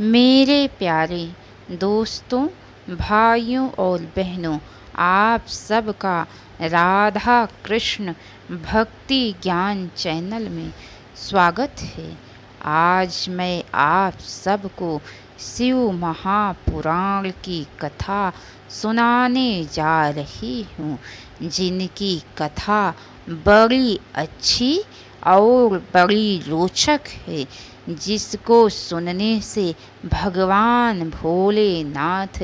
मेरे प्यारे दोस्तों, भाइयों और बहनों, आप सबका राधा कृष्ण भक्ति ज्ञान चैनल में स्वागत है। आज मैं आप सबको शिव महापुराण की कथा सुनाने जा रही हूँ, जिनकी कथा बड़ी अच्छी और बड़ी रोचक है, जिसको सुनने से भगवान भोलेनाथ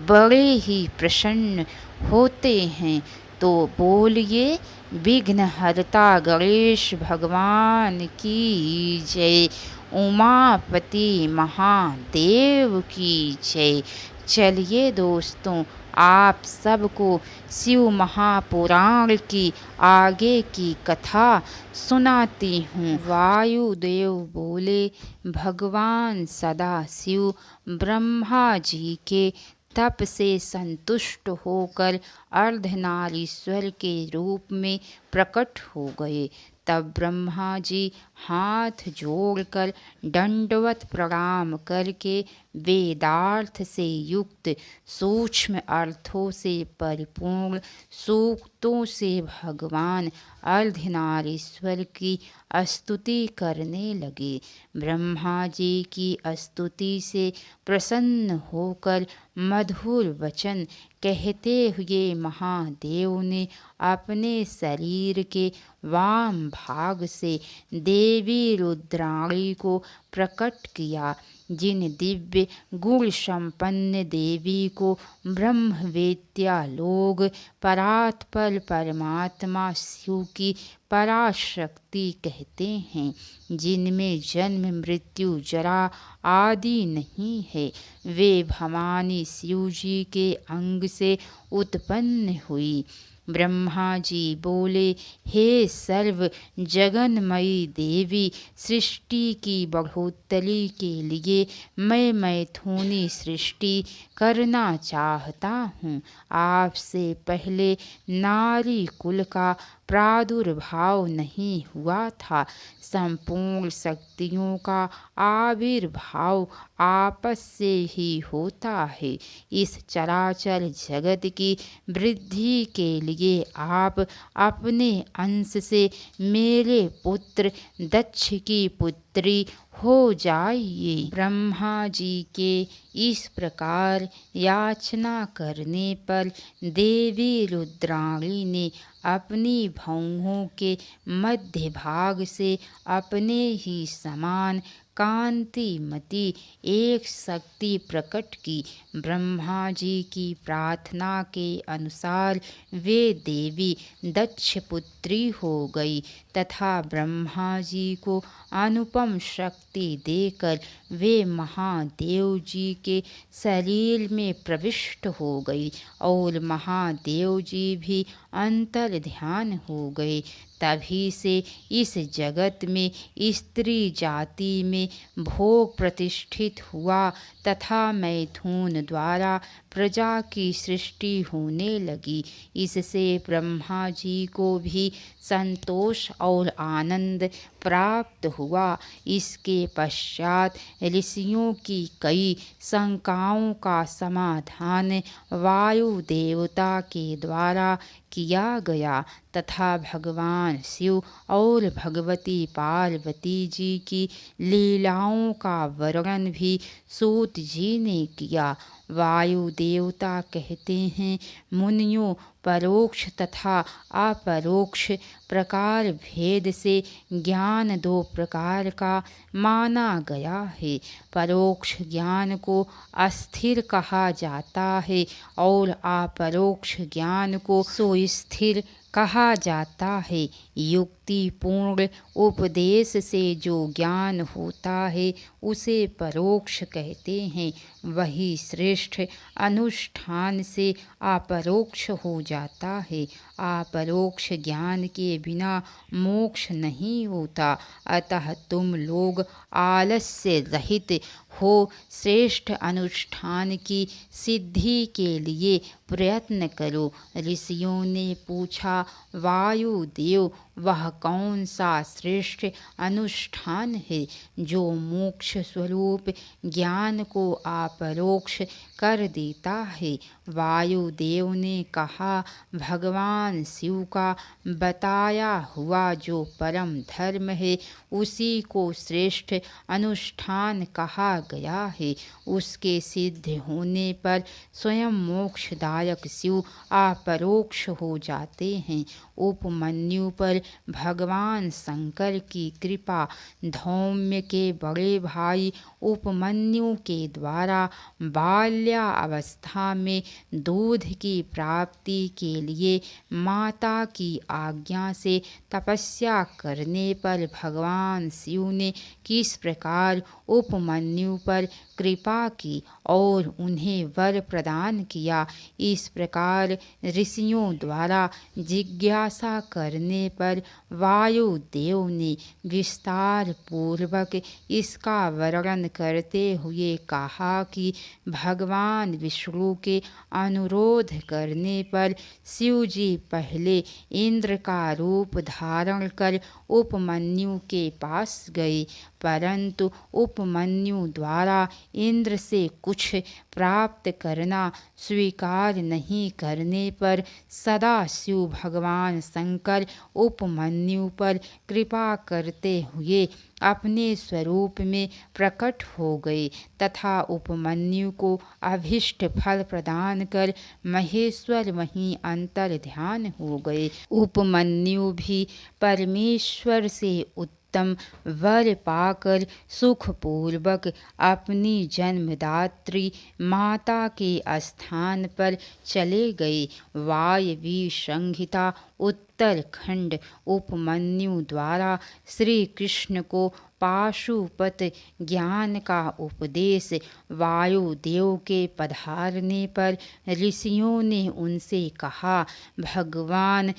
बड़े ही प्रसन्न होते हैं। तो बोलिए, विघ्नहर्ता गणेश भगवान की जय, उमापति महादेव की जय। चलिए दोस्तों, आप सबको शिव महापुराण की आगे की कथा सुनाती हूँ। वायुदेव बोले, भगवान सदा शिव ब्रह्मा जी के तप से संतुष्ट होकर अर्धनारीश्वर के रूप में प्रकट हो गए। तब ब्रह्मा जी हाथ जोड़कर दंडवत प्रणाम करके वेदार्थ से युक्त सूक्ष्म अर्थों से परिपूर्ण सूक्तों से भगवान अर्धनारीश्वर की स्तुति करने लगे। ब्रह्मा जी की स्तुति से प्रसन्न होकर मधुर वचन कहते हुए महादेव ने अपने शरीर के वाम भाग से देवी रुद्राणी को प्रकट किया, जिन दिव्य गुण संपन्न देवी को ब्रह्मवेत्या लोग परात्पर परमात्मा शिव की पराशक्ति कहते हैं, जिनमें जन्म मृत्यु जरा आदि नहीं है। वे भवानी शिव जी के अंग से उत्पन्न हुई। ब्रह्मा जी बोले, हे सर्व जगन्मयी देवी, सृष्टि की बढ़ोतरी के लिए मैं मैथुनी सृष्टि करना चाहता हूँ। आपसे पहले नारी कुल का प्रादुर्भाव नहीं हुआ था। संपूर्ण शक्तियों का आविर्भाव आपस से ही होता है। इस चराचर जगत की वृद्धि के लिए आप अपने अंश से मेरे पुत्र दक्ष की पुत्री हो जाइए। ब्रह्मा जी के इस प्रकार याचना करने पर देवी रुद्राणी ने अपनी भौहों के मध्य भाग से अपने ही समान कांतिमती एक शक्ति प्रकट की। ब्रह्मा जी की प्रार्थना के अनुसार वे देवी दक्ष पुत्री हो गई तथा ब्रह्मा जी को अनुपम शक्ति देकर वे महादेव जी के शरीर में प्रविष्ट हो गई और महादेव जी भी अंतर ध्यान हो गए। तभी से इस जगत में स्त्री जाति में भोग प्रतिष्ठित हुआ तथा मैथुन द्वारा प्रजा की सृष्टि होने लगी। इससे ब्रह्मा जी को भी संतोष और आनंद प्राप्त हुआ। इसके पश्चात ऋषियों की कई शंकाओं का समाधान वायु देवता के द्वारा किया गया तथा भगवान शिव और भगवती पार्वती जी की लीलाओं का वर्णन भी सूत जी ने किया। वायु देवता कहते हैं, मुनियों, परोक्ष तथा अपरोक्ष प्रकार भेद से ज्ञान दो प्रकार का माना गया है। परोक्ष ज्ञान को अस्थिर कहा जाता है और अपरोक्ष ज्ञान को सुस्थिर कहा जाता है। युक्तिपूर्ण उपदेश से जो ज्ञान होता है उसे परोक्ष कहते हैं। वही श्रेष्ठ अनुष्ठान से अपरोक्ष हो जाता है। अपरोक्ष ज्ञान के बिना मोक्ष नहीं होता। अतः तुम लोग आलस्य रहित हो श्रेष्ठ अनुष्ठान की सिद्धि के लिए प्रयत्न करो। ऋषियों ने पूछा, वायुदेव वह कौन सा श्रेष्ठ अनुष्ठान है जो मोक्ष स्वरूप ज्ञान को अपरोक्ष कर देता है। वायुदेव ने कहा, भगवान शिव का बताया हुआ जो परम धर्म है उसी को श्रेष्ठ अनुष्ठान कहा गया है। उसके सिद्ध होने पर स्वयं मोक्षदायक शिव अपरोक्ष हो जाते हैं। उपमन्यु पर भगवान शंकर की कृपा धौम्य के बड़े भाई उपमन्यु के द्वारा बाल्यावस्था में दूध की प्राप्ति के लिए माता की आज्ञा से तपस्या करने पर भगवान शिव ने किस प्रकार उपमन्यु पर कृपा की और उन्हें वर प्रदान किया, इस प्रकार ऋषियों द्वारा जिज्ञासा करने पर वायुदेव ने विस्तार पूर्वक इसका वर्णन करते हुए कहा कि भगवान विष्णु के अनुरोध करने पर शिव जी पहले इंद्र का रूप धारण कर उपमन्यु के पास गए, परंतु उपमन्यु द्वारा इंद्र से कुछ प्राप्त करना स्वीकार नहीं करने पर सदाशिव भगवान शंकर उपमन्यु पर कृपा करते हुए अपने स्वरूप में प्रकट हो गए तथा उपमन्यु को अभिष्ट फल प्रदान कर महेश्वर वहीं अंतर ध्यान हो गए। उपमन्यु भी परमेश्वर से उत्तम वर पाकर सुखपूर्वक अपनी जन्मदात्री माता के स्थान पर चले गए। वायवी संहिता उत्तरखंड। उपमन्यु द्वारा श्री कृष्ण को पाशुपत ज्ञान का उपदेश वायुदेव के पधारने पर ऋषियों ने उनसे कहा, भगवान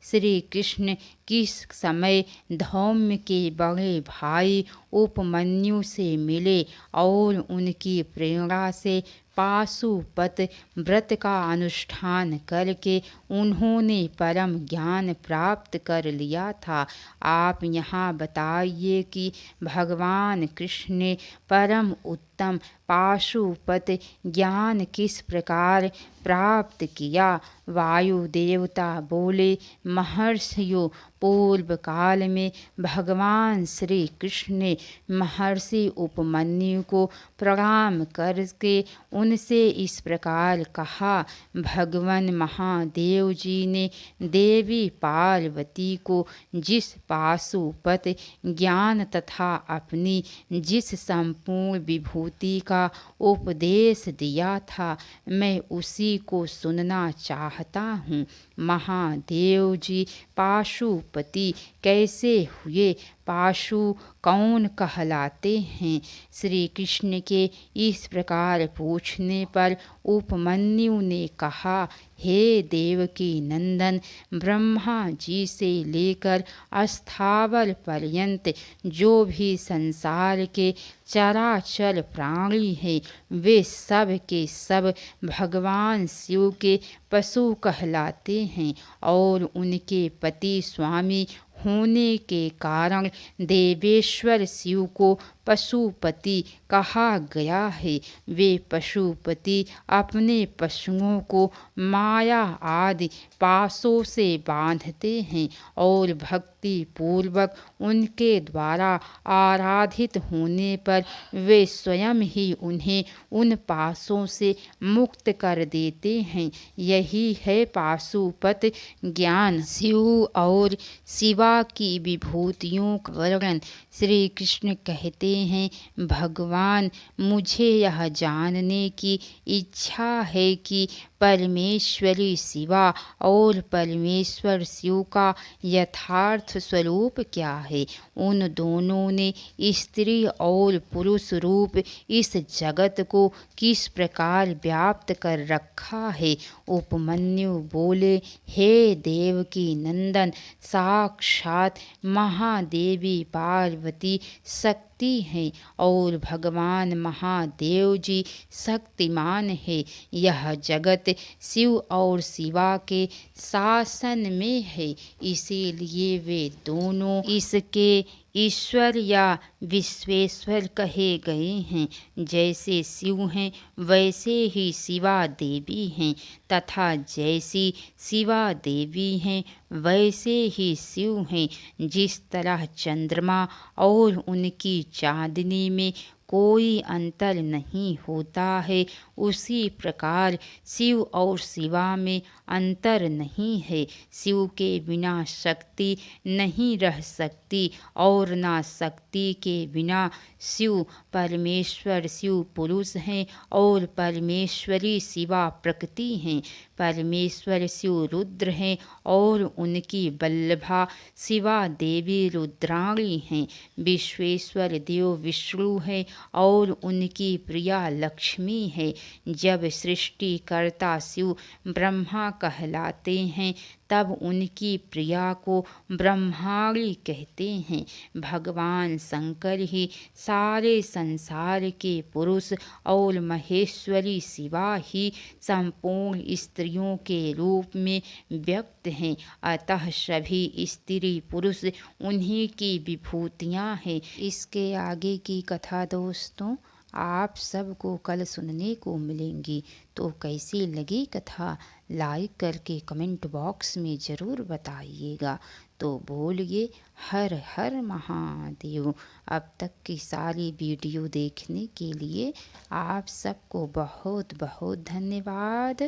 श्री कृष्ण किस समय धौम्य के बड़े भाई उपमन्यु से मिले और उनकी प्रेरणा से पाशुपत व्रत का अनुष्ठान करके उन्होंने परम ज्ञान प्राप्त कर लिया था। आप यहाँ बताइए कि भगवान कृष्ण ने परम उत्तम पाशुपत ज्ञान किस प्रकार प्राप्त किया। वायु देवता बोले, महर्षियों, पूर्व काल में भगवान श्री कृष्ण ने महर्षि उपमन्यु को प्रणाम करके उनसे इस प्रकार कहा, भगवान महादेव जी ने देवी पार्वती को जिस पाशुपत ज्ञान तथा अपनी जिस संपूर्ण विभूति का उपदेश दिया था, मैं उसी को सुनना चाहता हूँ। महादेव जी पाशुपति कैसे हुए, पाशु कौन कहलाते हैं। श्री कृष्ण के इस प्रकार पूछने पर उपमन्यु ने कहा, हे देवकी नंदन, ब्रह्मा जी से लेकर अस्थावर पर्यंत जो भी संसार के चराचर प्राणी हैं वे सब के सब भगवान शिव के पशु कहलाते हैं और उनके पति स्वामी होने के कारण देवेश्वर शिव को पशुपति कहा गया है। वे पशुपति अपने पशुओं को माया आदि पाशों से बांधते हैं और भक्ति पूर्वक उनके द्वारा आराधित होने पर वे स्वयं ही उन्हें उन पाशों से मुक्त कर देते हैं। यही है पाशुपत ज्ञान। शिव और शिवा की विभूतियों का वर्णन। श्री कृष्ण कहते हैं, भगवान, मुझे यह जानने की इच्छा है कि परमेश्वरी शिवा और परमेश्वर शिव का यथार्थ स्वरूप क्या है। उन दोनों ने स्त्री और पुरुष रूप इस जगत को किस प्रकार व्याप्त कर रखा है। उपमन्यु बोले, हे देवकी नंदन, साक्षात साक्षात महादेवी पार्वती शक्ति हैं और भगवान महादेव जी शक्तिमान है। यह जगत शिव और शिवा के शासन में है, इसीलिए वे दोनों इसके ईश्वर या विश्वेश्वर कहे गए हैं। जैसे शिव हैं वैसे ही शिवा देवी हैं, तथा जैसी शिवा देवी हैं वैसे ही शिव हैं। जिस तरह चंद्रमा और उनकी चांदनी में कोई अंतर नहीं होता है, उसी प्रकार शिव और शिवा में अंतर नहीं है। शिव के बिना शक्ति नहीं रह सकती और ना शक्ति के बिना शिव। परमेश्वर शिव पुरुष हैं और परमेश्वरी शिवा प्रकृति हैं। परमेश्वर शिव रुद्र हैं और उनकी वल्लभा शिवा देवी रुद्राणी हैं। विश्वेश्वर देव विष्णु हैं और उनकी प्रिया लक्ष्मी है। जब सृष्टिकर्ता शिव ब्रह्मा कहलाते हैं तब उनकी प्रिया को ब्रह्माणी कहते हैं। भगवान शंकर ही सारे संसार के पुरुष और महेश्वरी शिवा ही संपूर्ण स्त्रियों के रूप में व्यक्त हैं। अतः सभी स्त्री पुरुष उन्हीं की विभूतियाँ हैं। इसके आगे की कथा दोस्तों आप सबको कल सुनने को मिलेंगी। तो कैसी लगी कथा लाइक करके कमेंट बॉक्स में ज़रूर बताइएगा। तो बोलिए हर हर महादेव। अब तक की सारी वीडियो देखने के लिए आप सबको बहुत बहुत धन्यवाद।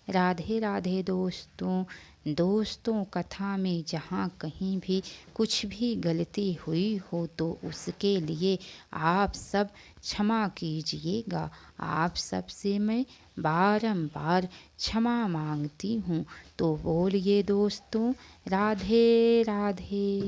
राधे राधे दोस्तों कथा में जहाँ कहीं भी कुछ भी गलती हुई हो तो उसके लिए आप सब क्षमा कीजिएगा। आप सबसे मैं बारंबार क्षमा मांगती हूँ। तो बोलिए दोस्तों राधे राधे।